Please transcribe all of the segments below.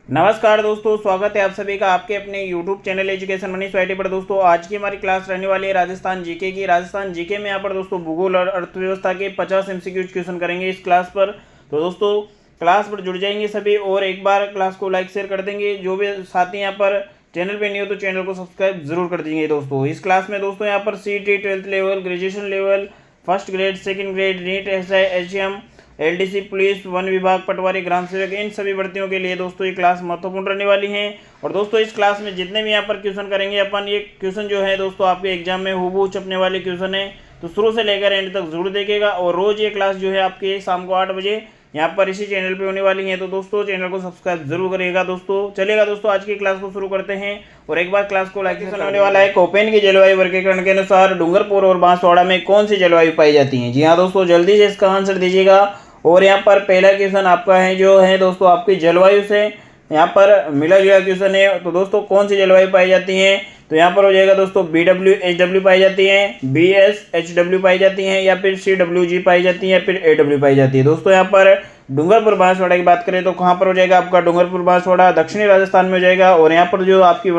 नमस्कार दोस्तों, स्वागत है आप सभी का आपके अपने YouTube channel education money society पर। दोस्तों आज की हमारी क्लास रहने वाली है राजस्थान जीके की। राजस्थान जीके में यहाँ पर दोस्तों भूगोल और अर्थव्यवस्था के 50 MCQ क्वेश्चन करेंगे इस क्लास पर। तो दोस्तों क्लास पर जुड़ जाएंगे सभी और एक बार क्लास को लाइक शेयर कर देंगे। जो भी साथी यहाँ पर चैनल पे नहीं हो तो चैनल को सब्सक्राइब जरूर कर देंगे। दोस्तों इस क्लास में दोस्तों यहाँ पर CT 12th level, graduation level, first grade, second grade, NEET, SI, HM, LDC, police, वन विभाग, पटवारी, ग्राम सेवक, इन सभी भर्तियों के लिए दोस्तों ये क्लास महत्वपूर्ण रहने वाली है। और दोस्तों इस क्लास में जितने भी यहाँ पर क्वेश्चन करेंगे अपन, ये क्वेश्चन जो है दोस्तों आपके एग्जाम में हूबहू छपने वाले क्वेश्चन है, तो शुरू से लेकर एंड तक जरूर देखिएगा। और रोज ये क्लास जो है आपकी शाम को 8 बजे यहाँ पर इसी चैनल पे होने वाली है, तो दोस्तों चैनल को सब्सक्राइब जरूर करिएगा। दोस्तों चलेगा दोस्तों आज की क्लास को शुरू करते हैं और एक बार क्लास को लाइक होने वाला है। कोपेन की जलवायु वर्गीकरण के अनुसार डूंगरपुर और बांसवाड़ा में कौन सी जलवायु पाई जाती है? जी हाँ दोस्तों, जल्दी से इसका आंसर दीजिएगा। और यहाँ पर पहला क्वेश्चन आपका है जो है दोस्तों आपकी जलवायु से यहाँ पर मिला जुला क्वेश्चन है। तो दोस्तों कौन सी जलवायु पाई जाती है? तो यहाँ पर हो जाएगा दोस्तों BWHW पाई जाती है, BSHW पाई जाती है, या फिर CWG पाई जाती है, या फिर AW पाई जाती है। दोस्तों यहाँ पर डूंगरपुर बांसवाड़ा की बात करें तो कहाँ पर हो जाएगा आपका डूंगरपुर बांसवाड़ा? दक्षिणी राजस्थान में हो जाएगा। और यहाँ पर जो आपकी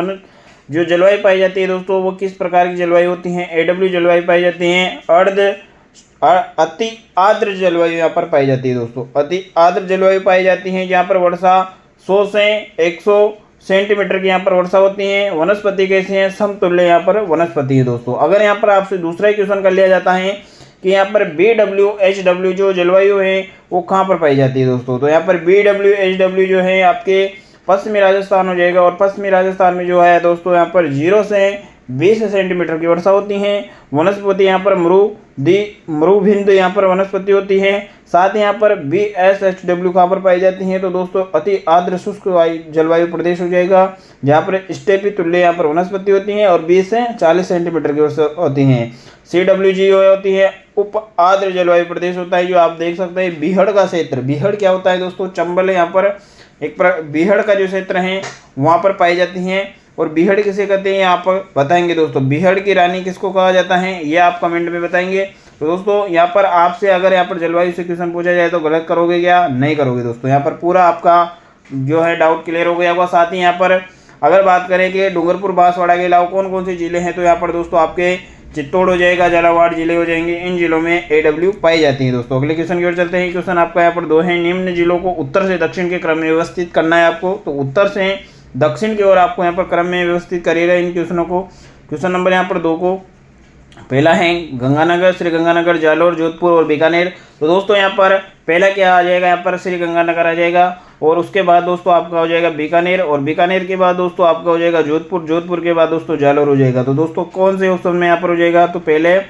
जो जलवायु पाई जाती है दोस्तों वो किस प्रकार की जलवायु होती है? AW जलवायु पाई जाती है। अति आर्द्र जलवायु यहाँ पर पाई जाती है दोस्तों, अति आर्द्र जलवायु पाई जाती है जहाँ पर वर्षा 100 से 100 सेंटीमीटर की यहाँ पर वर्षा होती है। वनस्पति कैसे हैं? समतुल्य यहाँ पर वनस्पति है दोस्तों। अगर यहाँ पर आपसे दूसरा क्वेश्चन कर लिया जाता है कि यहाँ पर BWHW जो जलवायु है वो कहाँ पर पाई जाती है दोस्तों? तो यहाँ पर BWHW जो है आपके पश्चिमी राजस्थान हो जाएगा। और पश्चिमी राजस्थान में जो है दोस्तों यहाँ पर 0 से 20 सेंटीमीटर की वर्षा होती है। वनस्पति यहाँ पर मरुभिंद यहाँ पर वनस्पति होती है। साथ ही यहाँ पर BSHW कहाँ पर पाई जाती है? तो दोस्तों अति आर्द्र शुष्क जलवायु प्रदेश हो जाएगा जहाँ पर स्टेपी तुल्य यहाँ पर वनस्पति होती है और 20 से 40 सेंटीमीटर की वर्षा होती है। CWG होती है उप आर्द्र जलवायु प्रदेश होता है, जो आप देख सकते हैं बीहड़ का क्षेत्र। बीहड़ क्या होता है दोस्तों? चंबल यहाँ पर एक बीहड़ का जो क्षेत्र है वहाँ पर पाई जाती हैं। और बीहड़ किसे कहते हैं यहाँ पर बताएंगे दोस्तों। बीहड़ की रानी किसको कहा जाता है ये आप कमेंट में बताएंगे। तो दोस्तों यहाँ पर आपसे अगर यहाँ पर जलवायु से क्वेश्चन पूछा जाए तो गलत करोगे क्या? नहीं करोगे दोस्तों। यहाँ पर पूरा आपका जो है डाउट क्लियर हो गया होगा। साथ ही यहाँ पर अगर बात करें कि डूंगरपुर बांसवाड़ा के अलावा कौन कौन से जिले हैं, तो यहाँ पर दोस्तों आपके चित्तौड़ हो जाएगा, झालावाड़ जिले हो जाएंगे। इन जिलों में AW पाई जाती है दोस्तों। अगले क्वेश्चन की ओर चलते हैं। क्वेश्चन आपका यहाँ पर 2 है। निम्न जिलों को उत्तर से दक्षिण के क्रम में व्यवस्थित करना है आपको। तो उत्तर से दक्षिण की ओर आपको यहाँ पर क्रम में व्यवस्थित करिएगा इन क्वेश्चनों को। क्वेश्चन नंबर यहाँ पर 2 को पहला है गंगानगर, श्री गंगानगर, जालोर, जोधपुर और बीकानेर। तो दोस्तों यहाँ पर पहला क्या आ जाएगा? यहाँ पर श्री गंगानगर आ जाएगा। और उसके बाद दोस्तों आपका हो जाएगा बीकानेर, और बीकानेर के बाद दोस्तों आपका हो जाएगा जोधपुर, जोधपुर के बाद दोस्तों जालोर हो जाएगा। तो दोस्तों कौन से ऑप्शन में यहाँ पर हो जाएगा? तो पहले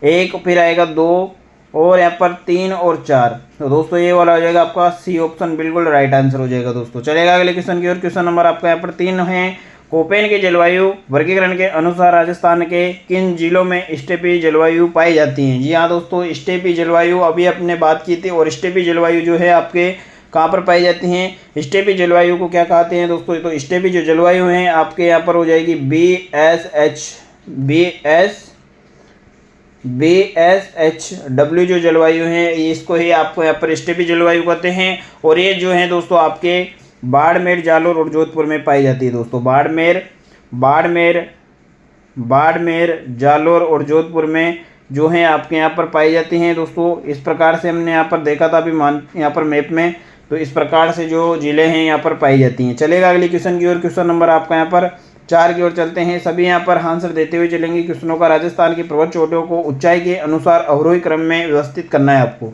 1, फिर आएगा 2, और यहाँ पर 3 और 4। तो दोस्तों ये वाला हो जाएगा आपका C ऑप्शन, बिल्कुल राइट आंसर हो जाएगा दोस्तों। चलेगा अगले क्वेश्चन की ओर। क्वेश्चन नंबर आपका यहाँ पर 3 है। कोपेन के जलवायु वर्गीकरण के अनुसार राजस्थान के किन जिलों में स्टेपी जलवायु पाई जाती है? जी हाँ दोस्तों, स्टेपी जलवायु अभी अपने बात की थी। और स्टेपी जलवायु जो है आपके कहाँ पर पाई जाती हैं? स्टेपी जलवायु को क्या कहते हैं दोस्तों? तो स्टेपी जो जलवायु है आपके यहाँ पर हो जाएगी BSHW जो जलवायु है इसको ही आपको यहाँ पर स्टेपी जलवायु कहते हैं। और ये जो है दोस्तों आपके बाड़मेर, जालोर और जोधपुर में पाई जाती है दोस्तों। बाड़मेर, जालोर और जोधपुर में जो है आपके यहाँ पर पाई जाती हैं दोस्तों। इस प्रकार से हमने यहाँ पर देखा था अभी यहाँ पर मैप में, तो इस प्रकार से जो जिले हैं यहाँ पर पाई जाती हैं। चलेगा अगले क्वेश्चन की ओर। क्वेश्चन नंबर आपका यहाँ पर 4 की ओर चलते हैं। सभी यहाँ पर आंसर देते हुए चलेंगे क्वेश्चनों का। राजस्थान की पर्वत चोटियों को ऊंचाई के अनुसार अवरोही क्रम में व्यवस्थित करना है आपको।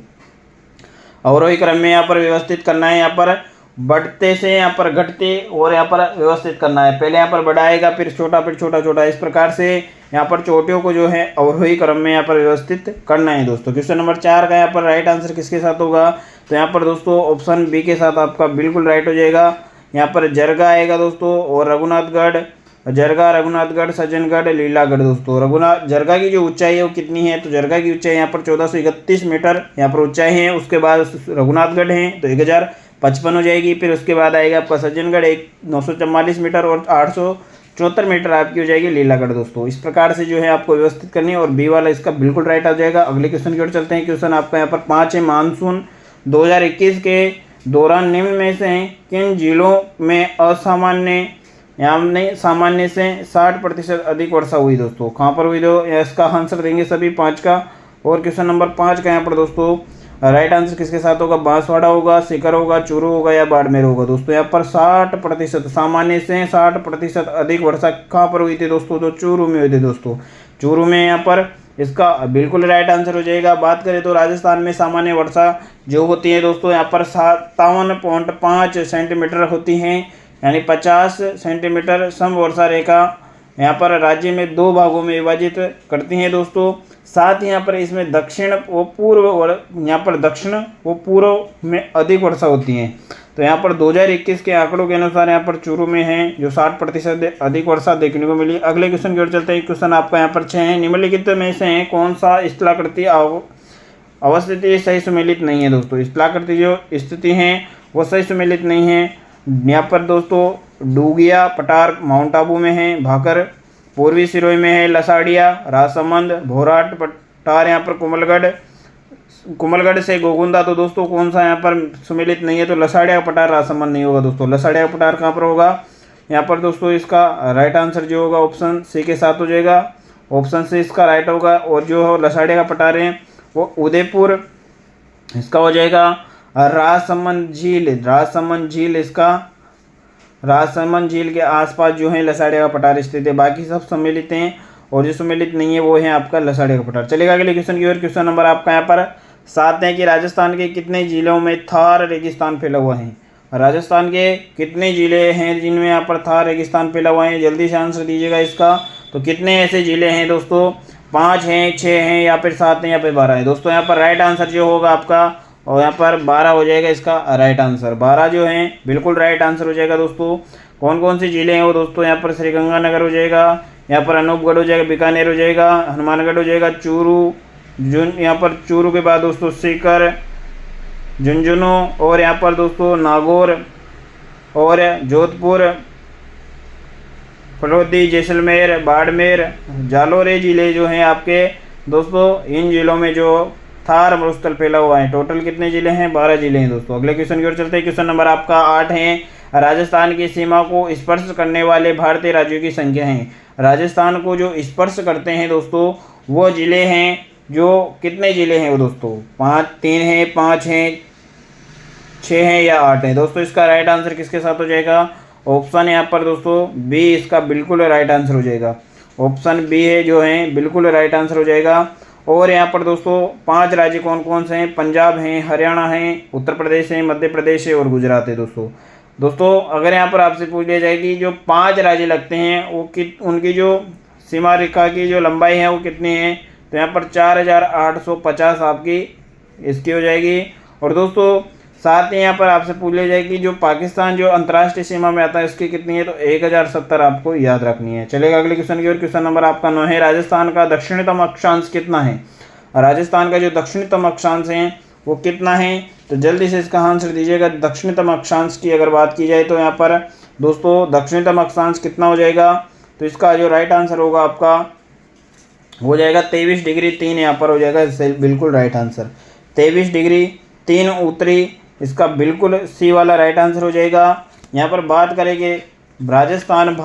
अवरोही क्रम में यहाँ पर व्यवस्थित करना है। यहाँ पर बढ़ते से यहाँ पर घटते और यहाँ पर व्यवस्थित करना है। पहले यहाँ पर बड़ा आएगा, फिर छोटा, फिर छोटा छोटा, इस प्रकार से यहाँ पर चोटियों को जो है अवरोही क्रम में यहाँ पर व्यवस्थित करना है दोस्तों। क्वेश्चन नंबर 4 का यहाँ पर राइट आंसर किसके साथ होगा? तो यहाँ पर दोस्तों ऑप्शन B के साथ आपका बिल्कुल राइट हो जाएगा। यहाँ पर जरगा आएगा दोस्तों, और रघुनाथगढ़, सज्जनगढ़, लीलागढ़ दोस्तों। जरगा की जो ऊंचाई है वो कितनी है? तो जरगा की ऊंचाई यहाँ पर 1431 मीटर यहाँ पर ऊंचाई है। उसके बाद रघुनाथगढ़ है तो 1055 हो जाएगी। फिर उसके बाद आएगा आपका सज्जनगढ़ 944 मीटर, और 874 मीटर आपकी हो जाएगी लीलागढ़ दोस्तों। इस प्रकार से जो है आपको व्यवस्थित करनी है, और B वाला इसका बिल्कुल राइट आ जाएगा। अगले क्वेश्चन की ओर चलते हैं। क्वेश्चन आपका यहाँ पर 5 है। मानसून 2021 के दौरान निम्न में से किन जिलों में असामान्य यानी सामान्य से 60% अधिक वर्षा हुई दोस्तों? कहाँ पर हुई? दो इसका आंसर देंगे सभी 5 का। और क्वेश्चन नंबर 5 का यहाँ पर दोस्तों राइट आंसर किसके साथ होगा? बांसवाड़ा होगा, सीकर होगा, चूरू होगा या बाड़मेर होगा दोस्तों। यहाँ पर 60% सामान्य से 60% अधिक वर्षा कहाँ पर हुई थी दोस्तों? तो चूरू में हुई थी दोस्तों। चूरू में यहाँ पर इसका बिल्कुल राइट आंसर हो जाएगा। बात करें तो राजस्थान में सामान्य वर्षा जो होती है दोस्तों यहाँ पर 57.5 सेंटीमीटर होती हैं, यानी 50 सेंटीमीटर सम वर्षा रेखा यहाँ पर राज्य में 2 भागों में विभाजित करती हैं दोस्तों। साथ ही यहाँ पर इसमें दक्षिण व पूर्व यहाँ पर दक्षिण व पूर्व में अधिक वर्षा होती है। तो यहाँ पर 2021 के आंकड़ों के अनुसार यहाँ पर चूरू में है जो 60% अधिक वर्षा देखने को मिली। अगले क्वेश्चन की ओर चलते हैं। क्वेश्चन आपका यहाँ पर 6 है। निम्नलिखित में से कौन सा स्थलाकृति अवस्थिति सही सुमेलित नहीं है दोस्तों? स्थलाकृति जो स्थिति है वो सही सुमेलित नहीं है। यहाँ पर दोस्तों डूगिया पठार माउंट आबू में है, भाकर पूर्वी सिरोही में है, लसाड़िया, राजसमंद, भोराट पठार यहाँ पर कुमलगढ़ से गोगुंदा। तो दोस्तों कौन सा यहाँ पर सुमेलित नहीं है? तो लसाड़िया पठार राजसमंद नहीं होगा दोस्तों। लसाड़िया पठार कहाँ पर होगा? यहाँ पर दोस्तों इसका राइट आंसर जो होगा ऑप्शन सी के साथ हो जाएगा। ऑप्शन सी इसका राइट होगा। और जो हो लसाड़िया का पठार है वो उदयपुर इसका हो जाएगा। राजसमंद झील इसका राजसमंद झील के आसपास जो है लसाड़िया का पठार स्थित है। बाकी सब सम्मिलित हैं और जो सम्मिलित नहीं है वो है आपका लसाड़िया का पठार। चलेगा अगले क्वेश्चन की ओर। क्वेश्चन नंबर आपका यहाँ पर 7 है कि राजस्थान के कितने जिलों में थार रेगिस्तान फैला हुआ है? राजस्थान के कितने जिले हैं जिनमें यहाँ पर थार रेगिस्तान फैला हुआ है? जल्दी से आंसर दीजिएगा इसका। तो कितने ऐसे जिले हैं दोस्तों? 5 हैं, 6 हैं या फिर 7 हैं या फिर 12 हैं दोस्तों। यहाँ पर राइट आंसर जो होगा आपका और यहाँ पर 12 हो जाएगा इसका राइट आंसर। 12 जो है बिल्कुल राइट आंसर हो जाएगा दोस्तों। कौन कौन से जिले हैं वो दोस्तों? यहाँ पर श्रीगंगानगर हो जाएगा, यहाँ पर अनूपगढ़ हो जाएगा, बीकानेर हो जाएगा, हनुमानगढ़ हो जाएगा, चूरू यहाँ पर चूरू के बाद दोस्तों सीकर, झुंझुनू और यहाँ पर दोस्तों नागौर और जोधपुर, फलोदी, जैसलमेर, बाड़मेर, जालौर जिले जो हैं आपके दोस्तों। इन जिलों में जो थार मरुस्थल फैला हुआ है। टोटल कितने जिले हैं? 12 जिले हैं दोस्तों। अगले क्वेश्चन की ओर चलते हैं। क्वेश्चन नंबर आपका 8 है। राजस्थान की सीमा को स्पर्श करने वाले भारतीय राज्यों की संख्या है। राजस्थान को जो स्पर्श करते हैं दोस्तों वो जिले हैं जो कितने जिले हैं वो दोस्तों? 3 हैं, 5 हैं, 6 हैं या 8 हैं दोस्तों। इसका राइट आंसर किसके साथ हो जाएगा? ऑप्शन यहाँ पर दोस्तों बी इसका बिल्कुल राइट आंसर हो जाएगा। ऑप्शन बी है जो है बिल्कुल राइट आंसर हो जाएगा। और यहाँ पर दोस्तों 5 राज्य कौन कौन से हैं? पंजाब हैं, हरियाणा है, उत्तर प्रदेश है, मध्य प्रदेश है और गुजरात है दोस्तों। अगर यहाँ पर आपसे पूछ लिया जाए कि जो 5 राज्य लगते हैं वो उनकी जो सीमा रेखा की जो लंबाई है वो कितनी है? तो यहाँ पर 4850 आपकी इसकी हो जाएगी। और दोस्तों साथ ही यहाँ पर आपसे पूछ लिया जाए कि जो पाकिस्तान जो अंतर्राष्ट्रीय सीमा में आता है उसकी कितनी है? तो 1070 आपको याद रखनी है। चलेगा अगले क्वेश्चन की ओर। क्वेश्चन नंबर आपका 9 है। राजस्थान का दक्षिणतम अक्षांश कितना है? राजस्थान का जो दक्षिणतम अक्षांश है वो कितना है? तो जल्दी से इसका आंसर दीजिएगा। दक्षिणतम अक्षांश की अगर बात की जाए तो यहाँ पर दोस्तों दक्षिणतम अक्षांश कितना हो जाएगा? तो इसका जो राइट आंसर होगा आपका हो जाएगा 23 डिग्री 3 यहाँ पर हो जाएगा बिल्कुल राइट आंसर। 23 डिग्री 3 उत्तरी इसका बिल्कुल सी वाला राइट आंसर हो जाएगा। यहाँ पर बात करेंगे राजस्थान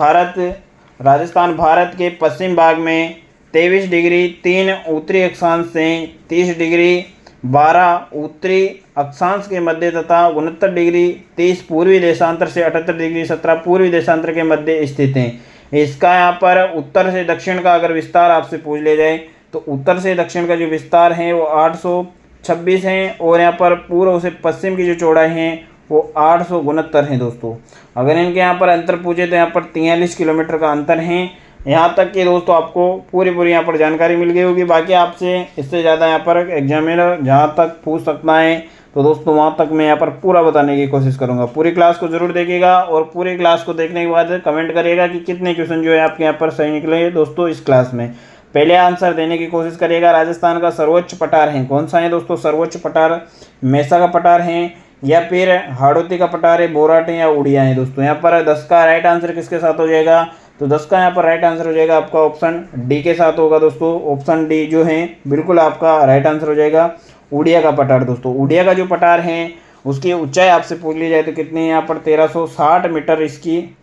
भारत के पश्चिम भाग में 23 डिग्री 3 उत्तरी अक्षांश से 30 डिग्री 12 उत्तरी अक्षांश के मध्य तथा 69 डिग्री 30 पूर्वी देशांतर से 78 डिग्री 17 पूर्वी देशांतर के मध्य स्थित हैं। इसका यहाँ पर उत्तर से दक्षिण का अगर विस्तार आपसे पूछ लिया जाए तो उत्तर से दक्षिण का जो विस्तार है वो 826 है और यहाँ पर पूर्व से पश्चिम की जो चौड़ाई है वो 869 है दोस्तों। अगर इनके यहाँ पर अंतर पूछे तो यहाँ पर 43 किलोमीटर का अंतर है। यहाँ तक कि दोस्तों आपको पूरी यहाँ पर जानकारी मिल गई होगी। बाकी आपसे इससे ज़्यादा यहाँ पर एग्जामिनर जहाँ तक पूछ सकता है तो दोस्तों वहाँ तक मैं यहाँ पर पूरा बताने की कोशिश करूँगा। पूरी क्लास को जरूर देखिएगा और पूरी क्लास को देखने के बाद कमेंट करिएगा कि कितने क्वेश्चन जो है आपके यहाँ पर सही निकले दोस्तों इस क्लास में। पहले आंसर देने की कोशिश करिएगा। राजस्थान का सर्वोच्च पठार है कौन सा है दोस्तों? सर्वोच्च पठार मेसा का पठार है या फिर हाड़ौती का पठार है, बोराट है या उड़िया है दोस्तों। यहाँ पर 10 का राइट आंसर किसके साथ हो जाएगा? तो 10 का यहाँ पर राइट आंसर हो जाएगा आपका ऑप्शन डी के साथ होगा दोस्तों। ऑप्शन डी जो है बिल्कुल आपका राइट आंसर हो जाएगा। उड़िया का पठार दोस्तों, उड़िया का जो पठार है उसकी ऊंचाई आपसे पूछ ली जाए तो कितनी है यहाँ पर 1360 मीटर इसकी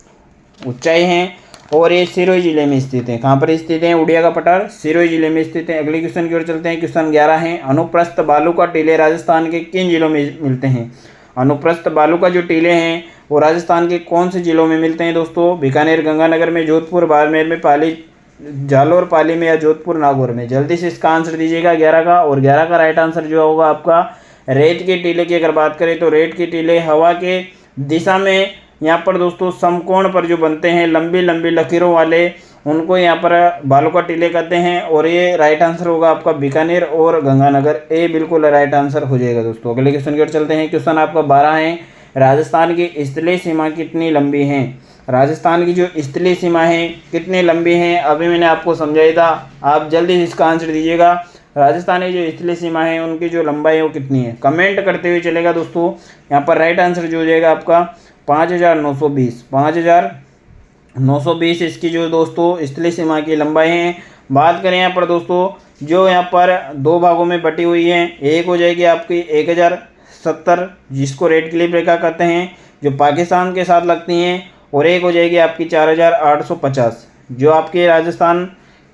ऊंचाई है और ये सिरोही जिले में स्थित है। कहाँ पर स्थित है? उड़िया का पठार सिरोही जिले में स्थित है। अगले क्वेश्चन की ओर चलते हैं। क्वेश्चन 11 है, अनुप्रस्थ बालू का टीले राजस्थान के किन जिलों में मिलते हैं? अनुप्रस्थ बालू का जो टीले हैं वो राजस्थान के कौन से जिलों में मिलते हैं दोस्तों? बीकानेर, गंगानगर में, जोधपुर, बाड़मेर में, पाली, जालोर, पाली में या जोधपुर, नागौर में। जल्दी से इसका आंसर दीजिएगा 11 का। और 11 का राइट आंसर जो होगा आपका रेत के टीले की अगर बात करें तो रेत के टीले हवा के दिशा में यहाँ पर दोस्तों समकोण पर जो बनते हैं लंबी लंबी लकीरों वाले, उनको यहाँ पर बालू का टीले कहते हैं। और ये राइट आंसर होगा आपका बीकानेर और गंगानगर, ए बिल्कुल राइट आंसर हो जाएगा दोस्तों। अगले क्वेश्चन की ओर चलते हैं। क्वेश्चन आपका 12 है, राजस्थान की स्थलीय सीमा कितनी लंबी है? राजस्थान की जो स्थलीय सीमा है कितनी लंबी है, अभी मैंने आपको समझाया था, आप जल्दी से इसका आंसर दीजिएगा। राजस्थान की जो स्थलीय सीमा है उनकी जो लंबाई है वो कितनी है? कमेंट करते हुए चलेगा दोस्तों। यहाँ पर राइट आंसर जो हो जाएगा आपका 5920, 5920 इसकी जो दोस्तों स्थलीय सीमा की लंबाई है। बात करें यहाँ पर दोस्तों जो यहाँ पर दो भागों में बटी हुई है, एक हो जाएगी आपकी 1070 जिसको रेड क्लिप रेखा कहते हैं जो पाकिस्तान के साथ लगती हैं, और एक हो जाएगी आपकी 4850 जो आपके राजस्थान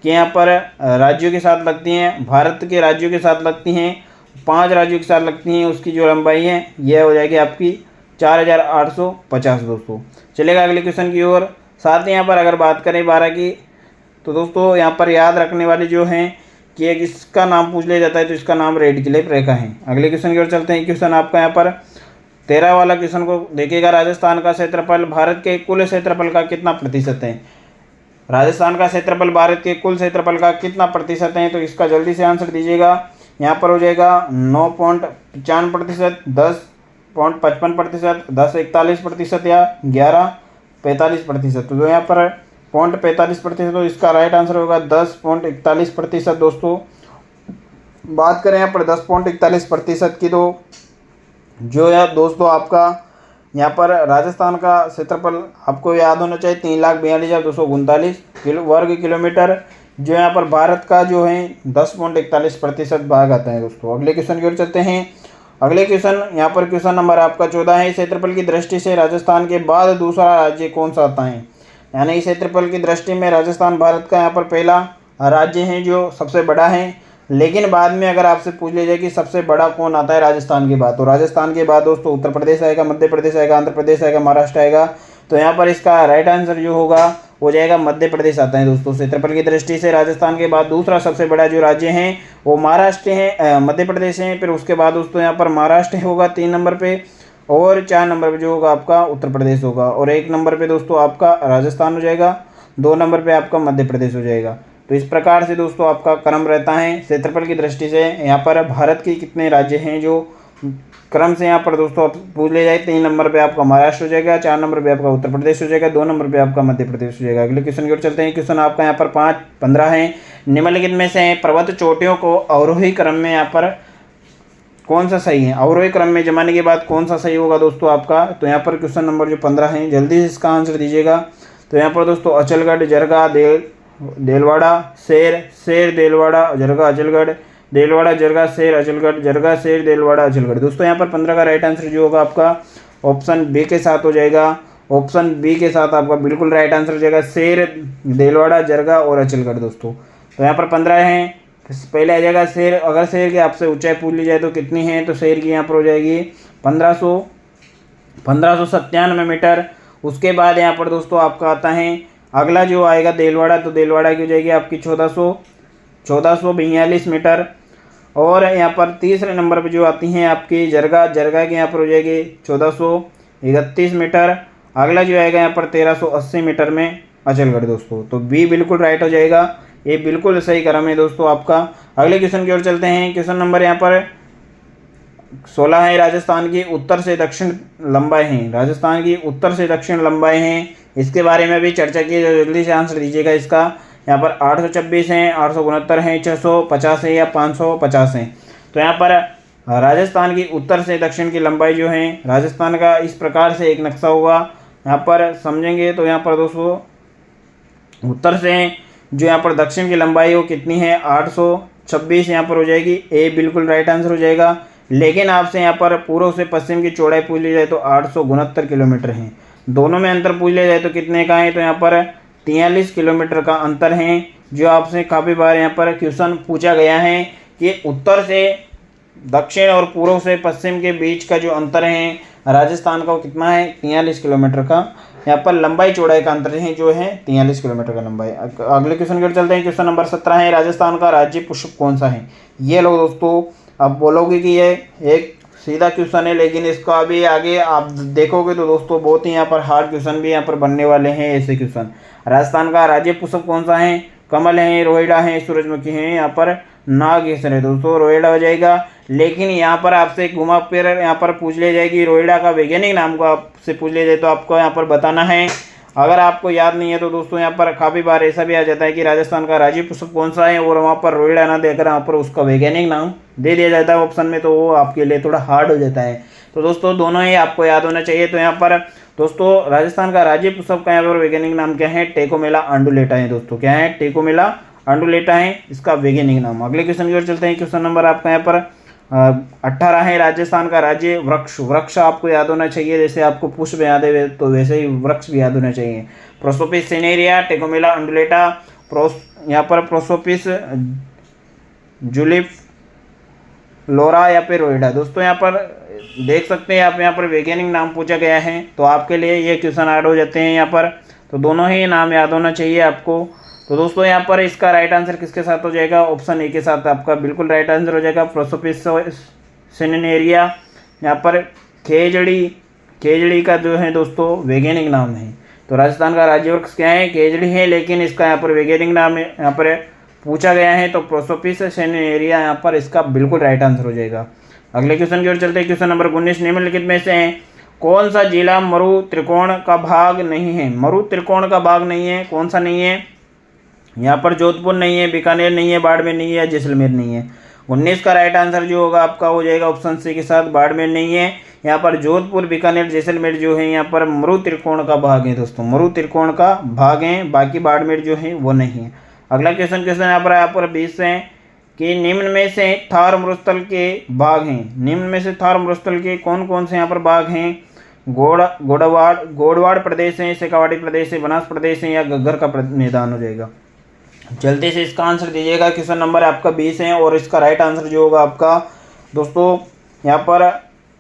के यहाँ पर राज्यों के साथ लगती हैं, भारत के राज्यों के साथ लगती हैं, 5 राज्यों के साथ लगती हैं। उसकी जो लंबाई है यह हो जाएगी आपकी 4850 दोस्तों। चलेगा अगले क्वेश्चन की ओर। साथ ही यहाँ पर अगर बात करें 12 की तो दोस्तों यहाँ पर याद रखने वाले जो हैं कि एक इसका नाम पूछ लिया जाता है तो इसका नाम रेड क्लिप रेखा है। अगले क्वेश्चन की ओर चलते हैं। क्वेश्चन आपका यहाँ पर 13 वाला क्वेश्चन को देखिएगा। राजस्थान का क्षेत्रफल भारत के कुल क्षेत्रफल का कितना प्रतिशत है? राजस्थान का क्षेत्रफल भारत के कुल क्षेत्रफल का कितना प्रतिशत है? तो इसका जल्दी से आंसर दीजिएगा। यहाँ पर हो जाएगा 9.95%, 10.55%, 10.41% या 11.45%। तो यहाँ पर 0.45%, तो इसका राइट आंसर होगा 10.41% दोस्तों। बात करें यहाँ पर 10.41% की तो जो है दोस्तों आपका यहाँ पर राजस्थान का क्षेत्रफल आपको याद होना चाहिए 3,42,239 वर्ग किलोमीटर, जो यहाँ पर भारत का जो है 10.41% भाग आता है दोस्तों। अगले क्वेश्चन की ओर चलते हैं। अगले क्वेश्चन यहाँ पर क्वेश्चन नंबर आपका 14 है, क्षेत्रफल की दृष्टि से राजस्थान के बाद दूसरा राज्य कौन सा आता है? यानी क्षेत्रफल की दृष्टि में राजस्थान भारत का यहाँ पर पहला राज्य है जो सबसे बड़ा है, लेकिन बाद में अगर आपसे पूछ लिया जाए कि सबसे बड़ा कौन आता है राजस्थान के बाद, तो राजस्थान के बाद दोस्तों उत्तर प्रदेश आएगा, मध्य प्रदेश आएगा, आंध्र प्रदेश आएगा, महाराष्ट्र आएगा। तो यहाँ पर इसका राइट आंसर जो होगा हो जाएगा मध्य प्रदेश आता है दोस्तों। क्षेत्रफल की दृष्टि से राजस्थान के बाद दूसरा सबसे बड़ा जो राज्य है वो महाराष्ट्र है, मध्य प्रदेश है। फिर उसके बाद दोस्तों यहाँ पर महाराष्ट्र होगा 3 नंबर पे, और 4 नंबर पे जो होगा आपका उत्तर प्रदेश होगा, और 1 नंबर पे दोस्तों आपका राजस्थान हो जाएगा, 2 नंबर पे आपका मध्य प्रदेश हो जाएगा। तो इस प्रकार से दोस्तों आपका क्रम रहता है क्षेत्रफल की दृष्टि से। यहाँ पर भारत के कितने राज्य हैं जो क्रम से यहाँ पर दोस्तों आप पूछ ले जाए, 3 नंबर पे आपका महाराष्ट्र हो जाएगा, 4 नंबर पे आपका उत्तर प्रदेश हो जाएगा, 2 नंबर पे आपका मध्य प्रदेश हो जाएगा। अगले क्वेश्चन की ओर चलते हैं। क्वेश्चन आपका यहाँ पर 15 है, निम्नलिखित में से पर्वत चोटियों को अवरोही क्रम में यहाँ पर कौन सा सही है? अवरोही क्रम में जमाने के बाद कौन सा सही होगा दोस्तों आपका? तो यहाँ पर क्वेश्चन नंबर जो 15 है जल्दी से इसका आंसर दीजिएगा। तो यहाँ पर दोस्तों अचलगढ़, जरगा, देलवाड़ा, शेर, देलवाड़ा, जरगा, अचलगढ़, देलवाड़ा, जरगा, शेर, अचलगढ़, जरगा, शेर, देलवाड़ा, अचलगढ़। दोस्तों यहाँ पर 15 का राइट आंसर जो होगा आपका ऑप्शन बी के साथ हो जाएगा। ऑप्शन बी के साथ आपका बिल्कुल राइट आंसर हो जाएगा शेर, देलवाड़ा, जरगा और अचलगढ़ दोस्तों। तो यहाँ पर 15 हैं, पहले आ जाएगा शेर। अगर शेर की आपसे ऊंचाई पूछ ली जाए तो कितनी है, तो शेर की यहाँ पर हो जाएगी 1597 मीटर। उसके बाद यहाँ पर दोस्तों आपका आता है अगला जो आएगा देलवाड़ा, तो देलवाड़ा की हो जाएगी आपकी 1442 मीटर। और यहाँ पर तीसरे नंबर पे जो आती हैं आपकी जरगा की यहाँ पर हो जाएगी 1431 मीटर। अगला जो आएगा यहाँ पर 1380 मीटर में अचलगढ़ दोस्तों। तो बी बिल्कुल राइट हो जाएगा, ये बिल्कुल सही क्रम है दोस्तों आपका। अगले क्वेश्चन की ओर चलते हैं। क्वेश्चन नंबर यहाँ पर 16 है, राजस्थान की उत्तर से दक्षिण लंबाई है। राजस्थान की उत्तर से दक्षिण लंबाई है, इसके बारे में भी चर्चा की, जल्दी से आंसर दीजिएगा इसका। यहाँ पर 826 हैं, 869 हैं, 650 है या 550 हैं। तो यहाँ पर राजस्थान की उत्तर से दक्षिण की लंबाई जो है राजस्थान का इस प्रकार से एक नक्शा होगा, यहाँ पर समझेंगे तो यहाँ पर दोस्तों उत्तर से जो यहाँ पर दक्षिण की लंबाई वो कितनी है 826 यहाँ पर हो जाएगी, ए बिल्कुल राइट आंसर हो जाएगा। लेकिन आपसे यहाँ पर पूर्व से पश्चिम की चौड़ाई पूछ ली जाए तो 869 किलोमीटर है। दोनों में अंतर पूछ लिया जाए तो कितने का है, तो यहाँ पर 43 किलोमीटर का अंतर है। जो आपसे काफ़ी बार यहाँ पर क्वेश्चन पूछा गया है कि उत्तर से दक्षिण और पूर्व से पश्चिम के बीच का जो अंतर है राजस्थान का वो कितना है, 43 किलोमीटर का। यहाँ पर लंबाई चौड़ाई का अंतर है जो है 43 किलोमीटर का लंबाई। अगले क्वेश्चन की ओर चलते हैं। क्वेश्चन नंबर 17 है, राजस्थान का राज्य पुष्प कौन सा है। ये लोग दोस्तों अब बोलोगे कि ये एक सीधा क्वेश्चन है, लेकिन इसको अभी आगे आप देखोगे तो दोस्तों बहुत ही यहाँ पर हार्ड क्वेश्चन भी यहाँ पर बनने वाले हैं ऐसे क्वेश्चन। राजस्थान का राज्य पुष्प कौन सा है, कमल है, रोहिड़ा है, सूरजमुखी है, यहाँ पर नागेश्वर है। दोस्तों रोहिड़ा हो जाएगा, लेकिन यहाँ पर आपसे घुमा फिर यहाँ पर पूछ ले जाएगी रोहिड़ा का वैज्ञानिक नाम को आपसे पूछ ले जाए तो आपको यहाँ पर बताना है। अगर आपको याद नहीं है तो दोस्तों यहाँ पर काफ़ी बार ऐसा भी आ जाता है कि राजस्थान का राज्य पुष्प कौन सा है और वहाँ पर रोहिड़ा ना देकर यहाँ पर उसका वैज्ञानिक नाम दे दिया जाता है ऑप्शन में, तो वो आपके लिए थोड़ा हार्ड हो जाता है। तो दोस्तों दोनों ही आपको याद होना चाहिए। तो यहाँ पर दोस्तों राजस्थान का राज्य पुष्प का यहाँ पर वैज्ञानिक नाम क्या है, टेकोमेला अंडुलेटा है। दोस्तों क्या है, टेकोमेला अंडुलेटा है इसका वैज्ञानिक नाम। अगले क्वेश्चन की ओर चलते हैं। क्वेश्चन नंबर आपका यहाँ पर 18 है, राजस्थान का राज्य वृक्ष। वृक्ष आपको याद होना चाहिए, जैसे आपको पुष्प याद है तो वैसे ही वृक्ष भी याद होना चाहिए। प्रोसोपिस सिनेरिया, टेकोमेला अंडुलेटा, यहाँ पर प्रोसोपिस जुलिप लोरा या फिर रोहिड़ा। दोस्तों यहाँ पर देख सकते हैं आप, यहाँ पर वैज्ञानिक नाम पूछा गया है तो आपके लिए ये क्वेश्चन ऐड हो जाते हैं यहाँ पर। तो दोनों ही नाम याद होना चाहिए आपको। तो दोस्तों यहाँ पर इसका राइट आंसर किसके साथ हो जाएगा, ऑप्शन ए के साथ आपका बिल्कुल राइट आंसर हो जाएगा, प्रोसोपिस सिनेरिया। यहाँ पर खेजड़ी का जो है दोस्तों वैज्ञानिक नाम है। तो राजस्थान का राज्य वृक्ष क्या है, खेजड़ी है, लेकिन इसका यहाँ पर वैज्ञानिक नाम यहाँ पर पूछा गया है तो प्रोसोपिस सिनेरिया यहाँ पर इसका बिल्कुल राइट आंसर हो जाएगा। अगले क्वेश्चन की ओर चलते हैं। क्वेश्चन नंबर 19, निम्नलिखित में से कौन सा जिला मरु त्रिकोण का भाग नहीं है। मरु त्रिकोण का भाग नहीं है, कौन सा नहीं है, यहाँ पर जोधपुर नहीं है, बीकानेर नहीं है, बाड़मेर नहीं है, जैसलमेर नहीं है। 19 का राइट आंसर जो होगा आपका हो जाएगा ऑप्शन सी के साथ, बाड़मेर नहीं है। यहाँ पर जोधपुर, बीकानेर, जैसलमेर जो है यहाँ पर मरु त्रिकोण का भाग है। दोस्तों मरु त्रिकोण का भाग है, बाकी बाड़मेर जो है वो नहीं है। अगला क्वेश्चन यहाँ पर 20 है कि निम्न में से थार मरुस्थल के भाग हैं। निम्न में से थार मरुस्थल के कौन कौन से यहाँ पर भाग हैं, गोडवाड़ प्रदेश है, शेखावाटी प्रदेश है, बनास प्रदेश है, या घग्गर का मैदान हो जाएगा। जल्दी से इसका आंसर दीजिएगा। क्वेश्चन नंबर आपका 20 है और इसका राइट आंसर जो होगा आपका दोस्तों यहाँ पर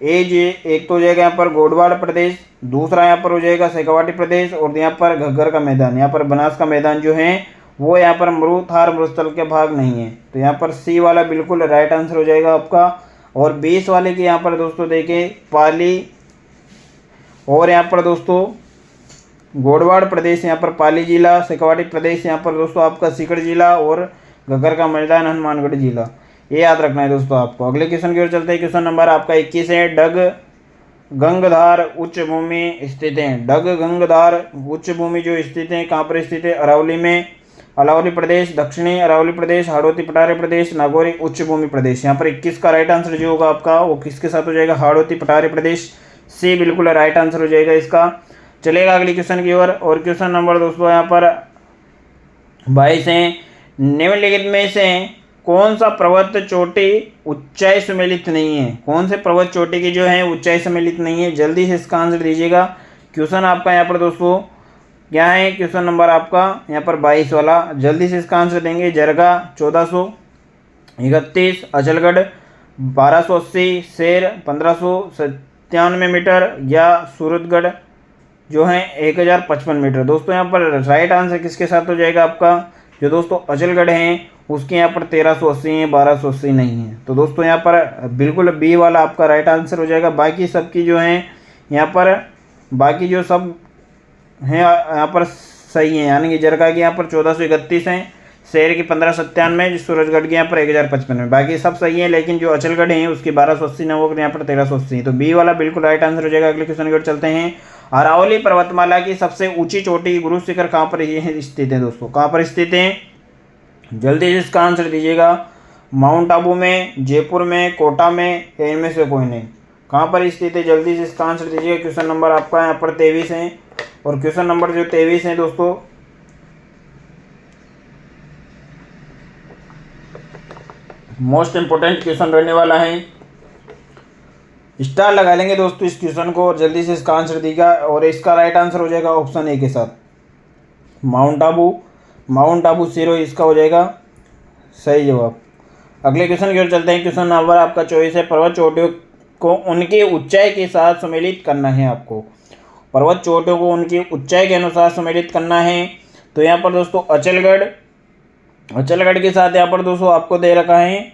एक तो हो जाएगा यहाँ पर गोडवाड़ प्रदेश, दूसरा यहाँ पर हो जाएगा शेखावाटी प्रदेश, और यहाँ पर घग्गर का मैदान, यहाँ पर बनास का मैदान जो है वो यहाँ पर थार मरुस्थल के भाग नहीं है। तो यहाँ पर सी वाला बिल्कुल राइट आंसर हो जाएगा आपका। और 20 वाले की यहाँ पर दोस्तों देखें पाली, और यहाँ पर दोस्तों गोडवाड़ प्रदेश यहाँ पर पाली जिला, शेखावाटी प्रदेश यहाँ पर दोस्तों आपका सीकर जिला, और घग्गर का मैदान हनुमानगढ़ जिला। ये याद रखना है दोस्तों आपको। अगले क्वेश्चन की ओर चलते हैं। क्वेश्चन नंबर आपका 21 है, गंगधार उच्च भूमि स्थित है। गंगधार उच्च भूमि जो स्थित है कहाँ पर स्थित है, अरावली में, अरावली प्रदेश, दक्षिणी अरावली प्रदेश, हाड़ौती पठारी प्रदेश, नागौरी उच्च भूमि प्रदेश। यहाँ पर 21 का राइट आंसर जो होगा आपका वो किसके साथ हो जाएगा, हाड़ौती पठारी प्रदेश। सी बिल्कुल राइट आंसर हो जाएगा इसका। चलेगा अगली क्वेश्चन की ओर। और क्वेश्चन नंबर दोस्तों यहाँ पर 22 है, निम्नलिखित में से कौन सा पर्वत चोटी ऊंचाई सम्मिलित नहीं है। कौन से पर्वत चोटी की जो है ऊंचाई सम्मिलित नहीं है, जल्दी से इसका आंसर दीजिएगा। क्वेश्चन आपका यहाँ पर दोस्तों क्या है, क्वेश्चन नंबर आपका यहाँ पर 22 वाला, जल्दी से इसका आंसर देंगे। जरगा 1431, अचलगढ़ 1280, शेर 1597 मीटर, या सूरतगढ़ जो है 1055 मीटर। दोस्तों यहाँ पर राइट आंसर किसके साथ हो जाएगा आपका, जो दोस्तों अचलगढ़ हैं उसके यहाँ पर 1380 है, 1280 नहीं है। तो दोस्तों यहाँ पर बिल्कुल बी वाला आपका राइट आंसर हो जाएगा। बाकी सबकी जो है यहाँ पर बाकी जो सब हैं यहाँ पर सही है, यानी कि जरगा की यहाँ पर 1431 है, शेर की 1597, सूरजगढ़ की यहाँ पर 1055 में, बाकी सब सही है, लेकिन जो अचलगढ़ है उसकी 1280 न वो यहाँ पर 1380। तो बी वाला बिल्कुल राइट आंसर हो जाएगा। अगले क्वेश्चन की ओर चलते हैं। अरावली पर्वतमाला की सबसे ऊंची चोटी गुरु शिखर कहाँ पर ये स्थित है। दोस्तों कहाँ पर स्थित है, जल्दी से इसका आंसर दीजिएगा। माउंट आबू में, जयपुर में, कोटा में, या इनमें से कोई नहीं, कहाँ पर स्थित है, जल्दी से इसका आंसर दीजिएगा। क्वेश्चन नंबर आपका यहाँ पर 23 है, और क्वेश्चन नंबर जो 23 है दोस्तों मोस्ट इंपोर्टेंट क्वेश्चन रहने वाला है। स्टार लगा लेंगे दोस्तों इस क्वेश्चन को और जल्दी से इसका आंसर दीजिएगा। और इसका राइट आंसर हो जाएगा ऑप्शन ए के साथ माउंट आबू। माउंट आबू सिरोही इसका हो जाएगा सही जवाब। अगले क्वेश्चन की ओर चलते हैं। क्वेश्चन नंबर आपका 24 है। पर्वत चोटियों को उनकी ऊंचाई के साथ सम्मिलित करना है आपको। पर्वत चोटियों को उनकी ऊंचाई के अनुसार सम्मिलित करना है। तो यहाँ पर दोस्तों अचलगढ़ के साथ यहाँ पर दोस्तों आपको दे रखा है,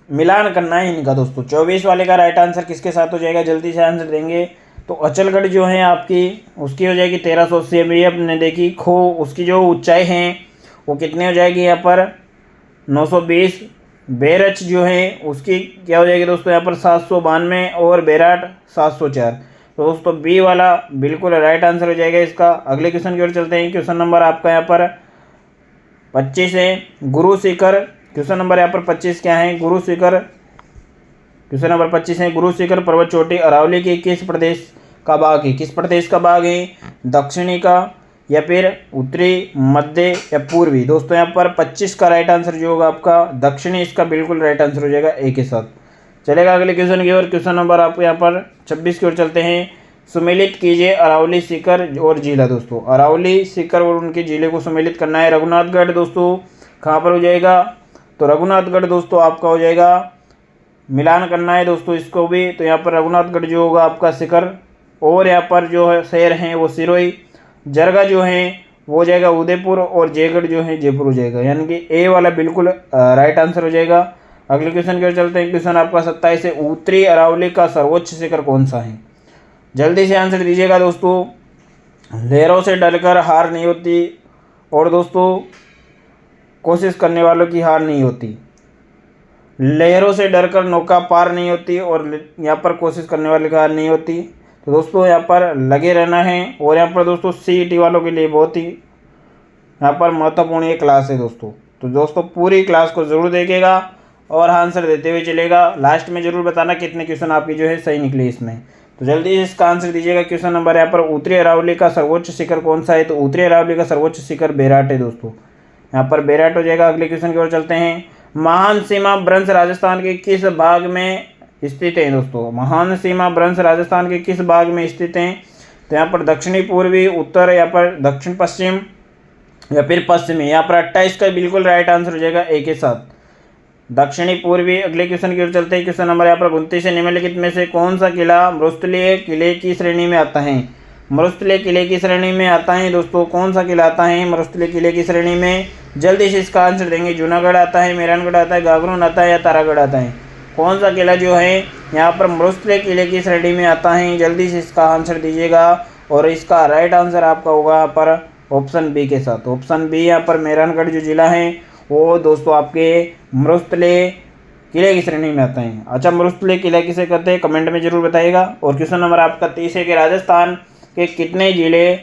मिलान करना है इनका दोस्तों। 24 वाले का राइट आंसर किसके साथ हो जाएगा, जल्दी से आंसर देंगे। तो अचलगढ़ जो है आपकी उसकी हो जाएगी 1380 अभी आपने देखी। खो उसकी जो ऊंचाई है वो कितनी हो जाएगी यहाँ पर 920। बेरच जो है उसकी क्या हो जाएगी दोस्तों यहाँ पर 792 और बेराट 704। तो दोस्तों बी वाला बिल्कुल राइट आंसर हो जाएगा इसका। अगले क्वेश्चन की ओर चलते हैं। क्वेश्चन नंबर आपका यहाँ पर 25 है। गुरु शिखर। क्वेश्चन नंबर यहाँ पर 25 क्या है, गुरु शिखर। क्वेश्चन नंबर 25 है। गुरु शिखर पर्वत चोटी अरावली के किस प्रदेश का भाग है। किस प्रदेश का भाग है, दक्षिणी का या फिर उत्तरी, मध्य या पूर्वी। दोस्तों यहाँ पर 25 का राइट आंसर जो होगा आपका दक्षिणी, इसका बिल्कुल राइट आंसर हो जाएगा ए के साथ। चलेगा अगले क्वेश्चन की ओर। क्वेश्चन नंबर आपको यहाँ पर 26 की ओर चलते हैं। सुमेलित कीजिए अरावली शिखर और जिला। दोस्तों अरावली शिखर और उनके जिले को सुमेलित करना है। रघुनाथगढ़ दोस्तों कहाँ पर हो जाएगा, तो रघुनाथगढ़ दोस्तों आपका हो जाएगा, मिलान करना है दोस्तों इसको भी। तो यहाँ पर रघुनाथगढ़ जो होगा आपका शिखर, और यहाँ पर जो है शहर हैं वो सिरोही। जरगा जो है वो हो जाएगा उदयपुर, और जयगढ़ जो है जयपुर हो जाएगा। यानी कि ए वाला बिल्कुल राइट आंसर हो जाएगा। अगले क्वेश्चन की ओर चलते हैं। क्वेश्चन आपका 27 है। उत्तरी अरावली का सर्वोच्च शिखर कौन सा है, जल्दी से आंसर दीजिएगा दोस्तों। लहरों से डरकर हार नहीं होती, और दोस्तों कोशिश करने वालों की हार नहीं होती। लहरों से डरकर नौका पार नहीं होती, और यहाँ पर कोशिश करने वाले की हार नहीं होती। तो दोस्तों यहाँ पर लगे रहना है। और यहाँ पर दोस्तों CET वालों के लिए बहुत ही यहाँ पर महत्वपूर्ण ये क्लास है दोस्तों। तो दोस्तों पूरी क्लास को ज़रूर देखिएगा और आंसर देते हुए चलेगा। लास्ट में ज़रूर बताना कितने क्वेश्चन आपकी जो है सही निकले इसमें। तो जल्दी से इसका आंसर दीजिएगा। क्वेश्चन नंबर यहाँ पर उत्तरी अरावली का सर्वोच्च शिखर कौन सा है, तो उत्तरी अरावली का सर्वोच्च शिखर बेराट है दोस्तों। यहाँ पर बेराट हो जाएगा। अगले क्वेश्चन की ओर चलते हैं। महान सीमा भ्रंश राजस्थान के किस भाग में स्थित है दोस्तों। महान सीमा भ्रंश राजस्थान के किस भाग में स्थित हैं, तो यहाँ पर दक्षिणी पूर्वी, उत्तर, यहाँ पर दक्षिण पश्चिम या फिर पश्चिमी। यहाँ पर 28 का बिल्कुल राइट आंसर हो जाएगा ए के साथ, दक्षिणी पूर्वी। अगले क्वेश्चन की ओर चलते हैं। क्वेश्चन नंबर यहाँ पर 29 है। निम्नलिखित में से कौन सा किला मरुस्थलीय किले की श्रेणी में आता है। मरुस्थलीय किले की श्रेणी में आता है दोस्तों, कौन सा किला आता है मरुस्थलीय किले की श्रेणी में, जल्दी से इसका आंसर देंगे। जूनागढ़ आता है, मेहरानगढ़ आता है, गागरोन आता है या तारागढ़ आता है। कौन सा किला जो है यहाँ पर मरुस्थलीय किले की श्रेणी में आता है, जल्दी से इसका आंसर दीजिएगा। और इसका राइट आंसर आपका होगा यहाँ पर ऑप्शन बी के साथ। ऑप्शन बी यहाँ पर मेहरानगढ़ जो जिला है वो दोस्तों आपके मरुस्थलीय किले की श्रेणी में आता है। अच्छा, मरुस्थलीय किला किसे कहते हैं कमेंट में जरूर बताइएगा। और क्वेश्चन नंबर आपका 30 है कि राजस्थान के कितने जिले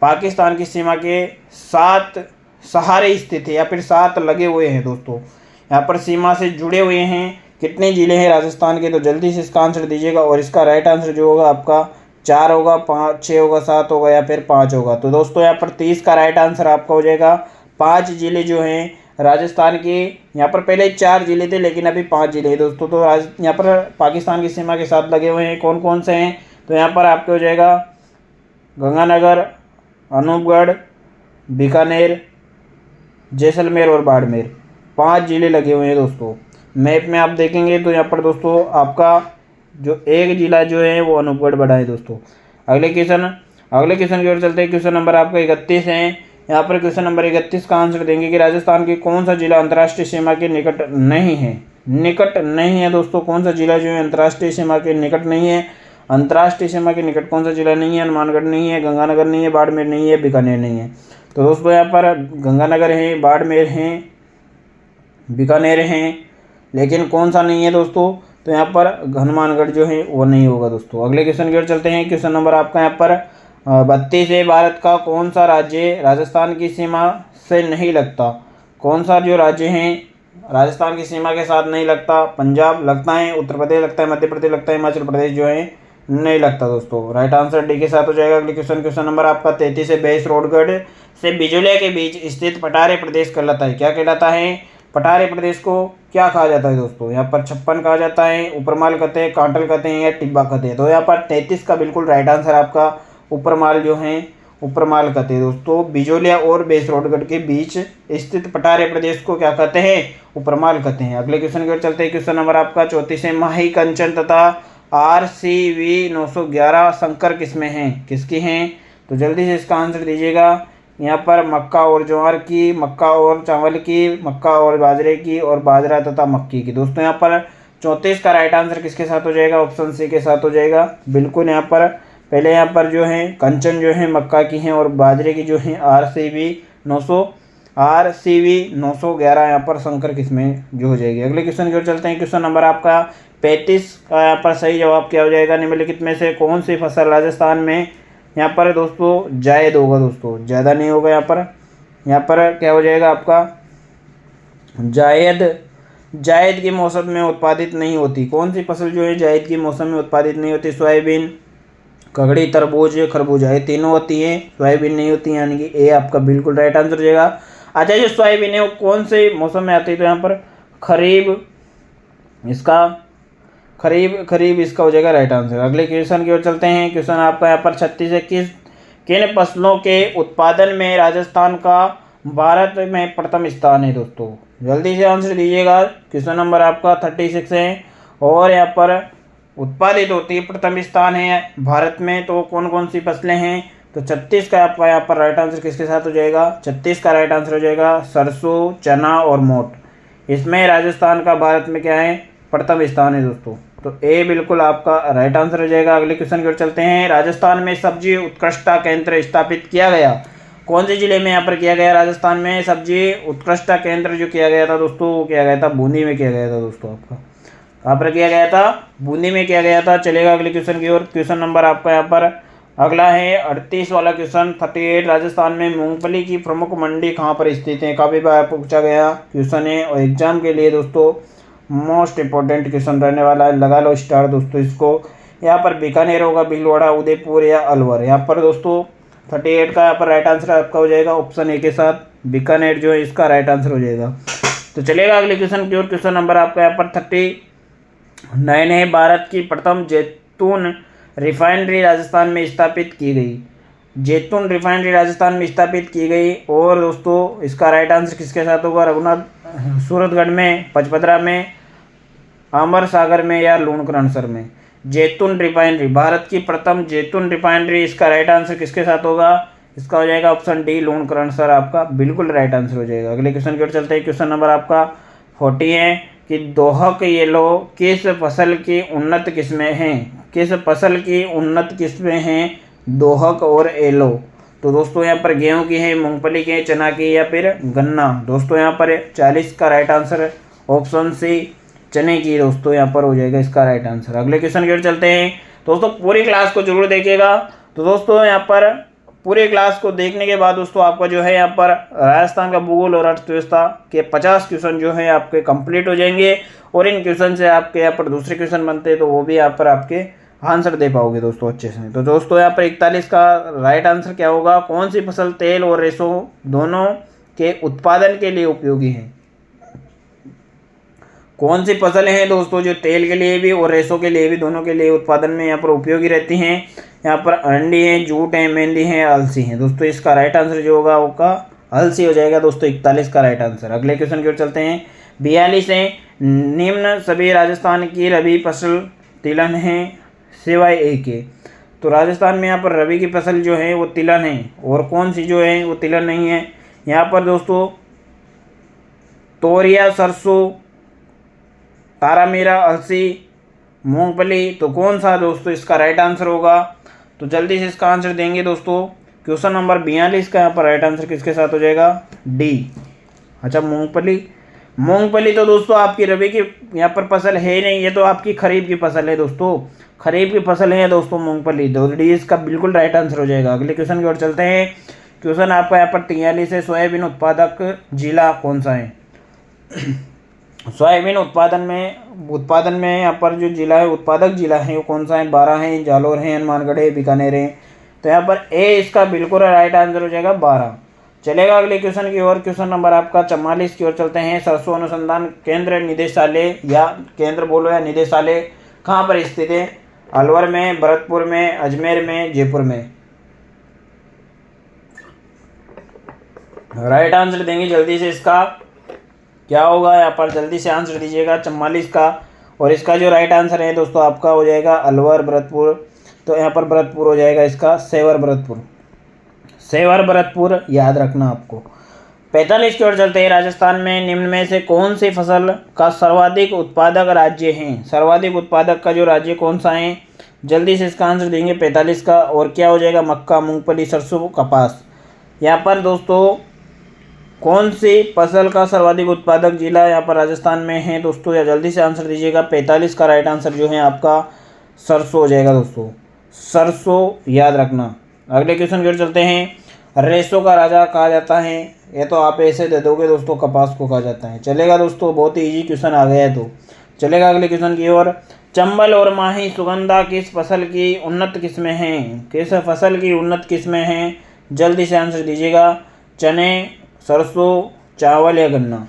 पाकिस्तान की सीमा के 7 सहारे स्थित है या फिर 7 लगे हुए हैं दोस्तों, यहाँ पर सीमा से जुड़े हुए हैं। कितने जिले हैं राजस्थान के, तो जल्दी से इसका आंसर दीजिएगा। और इसका राइट आंसर जो होगा आपका 4 होगा, 5, 6 होगा, 7 होगा या फिर 5 होगा। तो दोस्तों यहाँ पर 30 का राइट आंसर आपका हो जाएगा। 5 जिले जो हैं राजस्थान के, यहाँ पर पहले 4 जिले थे लेकिन अभी 5 जिले हैं दोस्तों। तो यहाँ पर पाकिस्तान की सीमा के साथ लगे हुए हैं। कौन कौन से हैं, तो यहाँ पर आपके हो जाएगा गंगानगर, अनूपगढ़, बीकानेर, जैसलमेर और बाड़मेर। 5 जिले लगे हुए हैं दोस्तों। मैप में आप देखेंगे तो यहाँ पर दोस्तों आपका जो एक जिला जो है वो अनूपगढ़ बड़ा है दोस्तों। अगले क्वेश्चन की ओर चलते हैं। क्वेश्चन नंबर आपका 31 है। यहाँ पर क्वेश्चन नंबर 31 का आंसर देंगे कि राजस्थान की कौन सा जिला अंतर्राष्ट्रीय सीमा के निकट नहीं है। निकट नहीं है दोस्तों, कौन सा जिला जो है अंतर्राष्ट्रीय सीमा के निकट नहीं है। अंतर्राष्ट्रीय सीमा के निकट कौन सा जिला नहीं है, हनुमानगढ़ नहीं है, गंगानगर नहीं है, बाड़मेर नहीं है, बीकानेर नहीं है। तो दोस्तों यहाँ पर गंगानगर है, बाड़मेर हैं, बीकानेर हैं, लेकिन कौन सा नहीं है दोस्तों, तो यहाँ पर हनुमानगढ़ जो है वो नहीं होगा दोस्तों। अगले क्वेश्चन की ओर चलते हैं। क्वेश्चन नंबर आपका यहाँ पर 32 है। भारत का कौन सा राज्य राजस्थान की सीमा से नहीं लगता। कौन सा जो राज्य हैं राजस्थान की सीमा के साथ नहीं लगता। पंजाब लगता है, उत्तर प्रदेश लगता है, मध्य प्रदेश लगता है, हिमाचल प्रदेश जो है नहीं लगता दोस्तों। राइट आंसर डी के साथ हो जाएगा। अगले क्वेश्चन नंबर आपका 33 है। बेसरोडगढ़ से बिजोलिया के बीच स्थित पटारे प्रदेश कहलाता है, क्या कहलाता है, पठारी प्रदेश को क्या कहा जाता है दोस्तों? यहाँ पर छप्पन कहा जाता है, उपरमाल कहते हैं, कांटल कहते हैं या टिब्बा कहते हैं। तो यहाँ पर 33 का बिल्कुल राइट आंसर आपका उपरमाल जो है उपरमाल कहते हैं दोस्तों। बिजोलिया और बेसरोडगढ़ के बीच स्थित पठारी प्रदेश को क्या कहते हैं? उपरमाल कहते हैं। अगले क्वेश्चन की ओर चलते हैं। क्वेश्चन नंबर आपका 34 है। माही कंचन तथा RCV 911 संकर किस्में हैं, किसकी हैं? तो जल्दी से इसका आंसर दीजिएगा। यहाँ पर मक्का और ज्वार की, मक्का और चावल की, मक्का और बाजरे की और बाजरा तथा मक्की की। दोस्तों यहाँ पर 34 का राइट आंसर किसके साथ हो जाएगा? ऑप्शन सी के साथ हो जाएगा। बिल्कुल यहाँ पर पहले यहाँ पर जो है कंचन जो है मक्का की हैं और बाजरे की जो है RCV 911 यहाँ पर संकर किस्में जो हो जाएगी। अगले क्वेश्चन की ओर चलते हैं। क्वेश्चन नंबर आपका 35 का यहाँ पर सही जवाब क्या हो जाएगा? निम्नलिखित में से कौन सी फसल राजस्थान में यहाँ पर दोस्तों जायद होगा? दोस्तों ज़्यादा नहीं होगा यहाँ पर क्या हो जाएगा आपका? जायद के मौसम में उत्पादित नहीं होती। कौन सी फसल जो है जायद के मौसम में उत्पादित नहीं होती? सोयाबीन, ककड़ी, तरबूज, खरबूजा, ये तीनों होती हैं, सोयाबीन नहीं होती, यानी कि ए आपका बिल्कुल राइट आंसर हो जाएगा। अच्छा, जो सोयाबीन है वो कौन से मौसम में आती है? तो यहाँ पर खरीब इसका हो जाएगा राइट आंसर। अगले क्वेश्चन की ओर चलते हैं। क्वेश्चन आपका यहाँ पर 36 है। किन फसलों के उत्पादन में राजस्थान का भारत में प्रथम स्थान है? दोस्तों जल्दी से आंसर दीजिएगा। क्वेश्चन नंबर आपका 36 है और यहाँ पर उत्पादित होती है, प्रथम स्थान है भारत में। तो कौन कौन सी फसलें हैं? तो 36 का आपका यहाँ पर राइट आंसर किसके साथ हो जाएगा? 36 का राइट आंसर हो जाएगा सरसों, चना और मोट। इसमें राजस्थान का भारत में क्या है? प्रथम स्थान है दोस्तों। तो ए बिल्कुल आपका राइट आंसर हो जाएगा। अगले क्वेश्चन की ओर चलते हैं। राजस्थान में सब्जी उत्कृष्टता केंद्र स्थापित किया गया, कौन से जिले में यहाँ पर किया गया? राजस्थान में सब्जी उत्कृष्टता केंद्र जो किया गया था दोस्तों, वो किया गया था बूंदी में किया गया था दोस्तों। आपका कहाँ पर किया गया था? बूंदी में किया गया था। चलेगा अगले क्वेश्चन की ओर। क्वेश्चन नंबर आपका यहाँ पर अगला है 38 वाला क्वेश्चन 38। राजस्थान में मूंगफली की प्रमुख मंडी कहाँ पर स्थित है? काफ़ी बार पूछा गया क्वेश्चन है और एग्जाम के लिए दोस्तों मोस्ट इंपॉर्टेंट क्वेश्चन रहने वाला है। लगा लो स्टार दोस्तों इसको। यहाँ पर बीकानेर होगा, भीलवाड़ा, उदयपुर या अलवर। यहाँ पर दोस्तों 38 का यहाँ पर राइट आंसर आपका हो जाएगा ऑप्शन ए के साथ, बीकानेर जो है इसका राइट आंसर हो जाएगा। तो चलेगा अगले क्वेश्चन की ओर। क्वेश्चन नंबर आपका यहाँ पर 39 है। भारत की प्रथम जैतून रिफाइनरी राजस्थान में स्थापित की गई। जैतून रिफाइनरी राजस्थान में स्थापित की गई और दोस्तों इसका राइट आंसर किसके साथ होगा? रघुनाथ सूरतगढ़ में, पचपदरा में, अमर सागर में या लूणकरणसर में। जैतून रिफाइनरी, भारत की प्रथम जैतून रिफाइनरी, इसका राइट आंसर किसके साथ होगा? इसका हो जाएगा ऑप्शन डी, लूणकरणसर आपका बिल्कुल राइट आंसर हो जाएगा। अगले क्वेश्चन की ओर चलते हैं। क्वेश्चन नंबर आपका 40 है कि दोहक येलो किस फसल की उन्नत किस्में हैं? किस फसल की उन्नत किस्में हैं दोहक और येलो? तो दोस्तों यहाँ पर गेहूं की है, मूंगफली की है, चना की या फिर गन्ना। दोस्तों यहाँ पर 40 का राइट आंसर ऑप्शन सी चने की दोस्तों यहाँ पर हो जाएगा इसका राइट आंसर। अगले क्वेश्चन की ओर चलते हैं। दोस्तों पूरी क्लास को जरूर देखिएगा। तो दोस्तों यहाँ पर पूरे क्लास को देखने के बाद दोस्तों आपका जो है यहाँ पर राजस्थान का भूगोल और अर्थव्यवस्था के 50 क्वेश्चन जो है आपके कंप्लीट हो जाएंगे और इन क्वेश्चन से आपके यहाँ पर दूसरे क्वेश्चन बनते हैं तो वो भी यहाँ पर आपके आंसर दे पाओगे दोस्तों अच्छे से। तो दोस्तों यहाँ पर 41 का राइट आंसर क्या होगा? कौन सी फसल तेल और रेशों दोनों के उत्पादन के लिए उपयोगी है? कौन सी फसलें हैं दोस्तों जो तेल के लिए भी और रेशों के लिए भी, दोनों के लिए उत्पादन में यहाँ पर उपयोगी रहती हैं? यहाँ पर अरंडी है, जूट है, मेहंदी है, अलसी है। दोस्तों इसका राइट आंसर जो होगा वो अलसी हो जाएगा दोस्तों, 41 का राइट आंसर। अगले क्वेश्चन की ओर चलते हैं। 42 है। निम्न सभी राजस्थान की रबी फसल तिलहन है सिवाय एक के। तो राजस्थान में यहाँ पर रबी की फसल जो है वो तिलहन है और कौन सी जो है वो तिलहन नहीं है? यहाँ पर दोस्तों तोरिया, सरसों, तारामीरा, अलसी, मूंगफली। तो कौन सा दोस्तों इसका राइट आंसर होगा? तो जल्दी से इसका आंसर देंगे दोस्तों। क्वेश्चन नंबर 42 का यहाँ पर राइट आंसर किसके साथ हो जाएगा? डी। अच्छा, मूंगफली तो दोस्तों आपकी रबी की यहाँ पर फसल है नहीं, ये तो आपकी खरीफ की फसल है दोस्तों, खरीफ की फसल है दोस्तों मूंगफली। तो डी इसका बिल्कुल राइट आंसर हो जाएगा। अगले क्वेश्चन की ओर चलते हैं। क्वेश्चन आपका यहाँ पर 43 है। सोयाबीन उत्पादक जिला कौन सा है? सोयाबीन उत्पादन में यहाँ पर जो जिला है, उत्पादक जिला है वो कौन सा है? 12 है, जालोर है, हनुमानगढ़ है, बीकानेर है। तो यहाँ पर ए इसका बिल्कुल राइट आंसर हो जाएगा 12। चलेगा अगले क्वेश्चन की ओर। क्वेश्चन नंबर आपका 44 की ओर चलते हैं। सरसों अनुसंधान केंद्र निदेशालय या केंद्र बोलो या निदेशालय कहाँ पर स्थित है? अलवर में, भरतपुर में, अजमेर में, जयपुर में। राइट आंसर देंगे जल्दी से। इसका क्या होगा यहाँ पर? जल्दी से आंसर दीजिएगा 44 का। और इसका जो राइट आंसर है दोस्तों आपका हो जाएगा अलवर भरतपुर। तो यहाँ पर भरतपुर हो जाएगा इसका सेवर भरतपुर। सेवर भरतपुर याद रखना आपको। 45 की ओर चलते हैं। राजस्थान में निम्न में से कौन सी फसल का सर्वाधिक उत्पादक राज्य है? सर्वाधिक उत्पादक का जो राज्य कौन सा है? जल्दी से इसका आंसर देंगे 45 का। और क्या हो जाएगा? मक्का, मूंगफली, सरसों, कपास। यहाँ पर दोस्तों कौन सी फसल का सर्वाधिक उत्पादक जिला यहाँ पर राजस्थान में है दोस्तों? या जल्दी से आंसर दीजिएगा। 45 का राइट आंसर जो है आपका सरसों हो जाएगा दोस्तों। सरसों याद रखना। अगले क्वेश्चन की ओर चलते हैं। रेशों का राजा कहा जाता है, ये तो आप ऐसे दे दोगे दोस्तों, कपास को कहा जाता है। चलेगा दोस्तों, बहुत ही इजी क्वेश्चन आ गया है। तो चलेगा अगले क्वेश्चन की ओर। चंबल और माही सुगंधा किस फसल की उन्नत किस्में हैं? किस फसल की उन्नत किस्में हैं? जल्दी से आंसर दीजिएगा। चने, सरसों, चावल या गन्ना।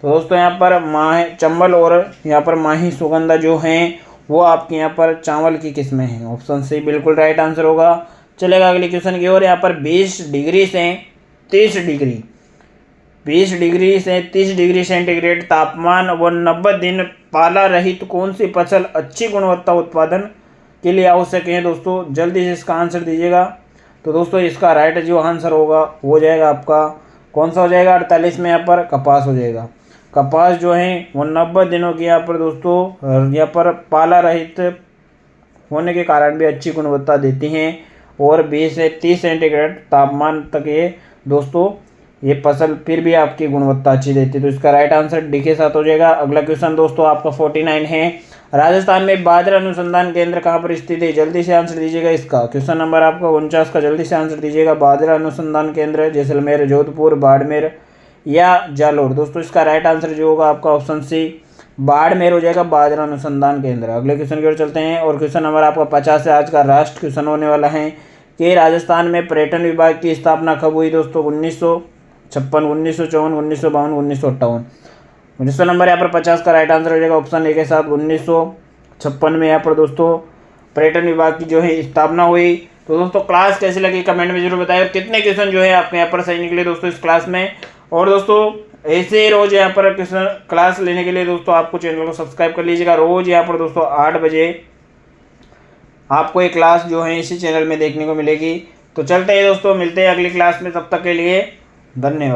तो दोस्तों यहाँ पर चंबल और यहाँ पर माही सुगंधा जो हैं वो आपके यहाँ पर चावल की किस्में हैं। ऑप्शन सी बिल्कुल राइट आंसर होगा। चलेगा अगले क्वेश्चन की ओर। यहाँ पर 20 डिग्री से 30 डिग्री 20 डिग्री से 30 डिग्री सेंटीग्रेड तापमान व 90 दिन पाला रहित कौन सी फसल अच्छी गुणवत्ता उत्पादन के लिए आवश्यक है दोस्तों? जल्दी से इसका आंसर दीजिएगा। तो दोस्तों इसका राइट जो आंसर होगा वो हो जाएगा आपका कौन सा हो जाएगा? 48 में यहाँ पर कपास हो जाएगा। कपास जो है वो 90 दिनों की यहाँ पर दोस्तों यहाँ पर पाला रहित होने के कारण भी अच्छी गुणवत्ता देती हैं और 20 से 30 सेंटीग्रेड तापमान तक ये दोस्तों ये फसल फिर भी आपकी गुणवत्ता अच्छी देती है। तो इसका राइट आंसर डी के साथ हो जाएगा। अगला क्वेश्चन दोस्तों आपका 49 है। राजस्थान में बाजरा अनुसंधान केंद्र कहाँ पर स्थित है? जल्दी से आंसर दीजिएगा इसका। क्वेश्चन नंबर आपका 49 का जल्दी से आंसर दीजिएगा। बाजरा अनुसंधान केंद्र जैसलमेर, जोधपुर, बाड़मेर या जालोर। दोस्तों इसका राइट आंसर जो होगा आपका ऑप्शन सी बाड़मेर हो जाएगा, बाजरा अनुसंधान केंद्र। अगले क्वेश्चन की ओर चलते हैं और क्वेश्चन नंबर आपका 50 से आज का राष्ट्र क्वेश्चन होने वाला है कि राजस्थान में पर्यटन विभाग की स्थापना कब हुई दोस्तों? 1956, 1954, 1952, 1958। क्वेश्चन नंबर यहाँ पर 50 का राइट आंसर हो जाएगा ऑप्शन ए के साथ 1956 में यहाँ पर दोस्तों पर्यटन विभाग की जो है स्थापना हुई। तो दोस्तों क्लास कैसी लगी कमेंट में जरूर बताएं। कितने क्वेश्चन जो है आपके यहाँ पर सही निकले दोस्तों इस क्लास में। और दोस्तों ऐसे रोज यहाँ पर क्वेश्चन क्लास लेने के लिए दोस्तों आपको चैनल को सब्सक्राइब कर लीजिएगा। रोज यहाँ पर दोस्तों 8 बजे आपको एक क्लास जो है इसी चैनल में देखने को मिलेगी। तो चलते हैं दोस्तों, मिलते हैं अगली क्लास में, तब तक के लिए धन्यवाद।